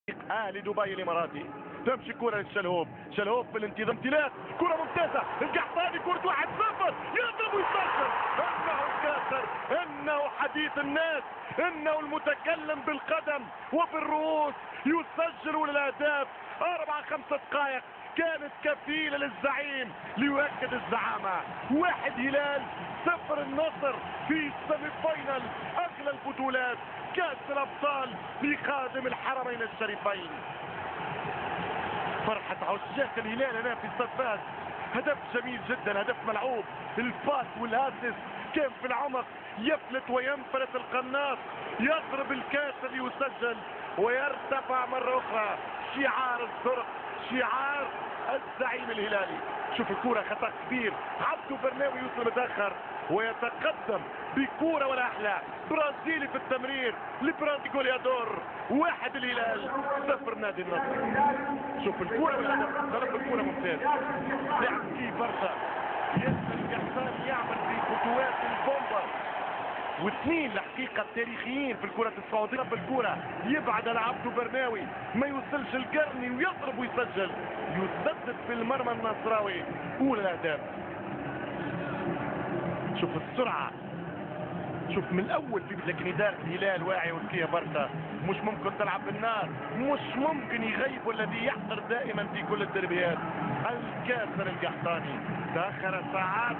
لدبي الاماراتي. تمشي كرة للشلهوب، شلهوب في الانتظام، امتلاك، كرة ممتازة، القحطاني كرة 1-0 يضرب ويسجل. انه الكاسر، انه حديث الناس، انه المتكلم بالقدم وبالرؤوس، يسجل الاهداف. 4-5 دقائق كانت كفيلة للزعيم ليؤكد الزعامة. 1 هلال 0 النصر في السيمي فاينل اغلى البطولات كاس الابطال لخادم الحرمين الشريفين. فرحة عشاق الهلال هنا في استاد فاس. هدف جميل جدا، هدف ملعوب، الباس والهاتف كان في العمق، يفلت وينفلت القناص، يضرب الكاسر ليسجل ويرتفع مرة أخرى شعار الزرق، شعار الزعيم الهلالي. شوف الكرة خطأ كبير، عبدو برناوي يوصل متأخر ويتقدم بكورة ولا أحلى، برازيلي في التمرير لبرازي جوليادور. 1 الهلال 0 نادي النصر. شوف الكورة والهدف، ضرب الكورة ممتاز، لعب فيه برشا، ياسر القحطاني يعمل في خطوات البومبا. واثنين الحقيقة تاريخيين في الكرة السعودية بالكرة، يبعد على عبدو برناوي ما يوصلش القرني ويضرب ويسجل، يسدد في المرمى النصراوي. أولى الأهداف. شوف السرعة، شوف من الاول في، لكن اداره الهلال واعيه وذكيه برشا، مش ممكن تلعب بالنار، مش ممكن يغيبوا الذي يحضر دائما في كل الدربيات. الكاسر القحطاني تاخر ساعات.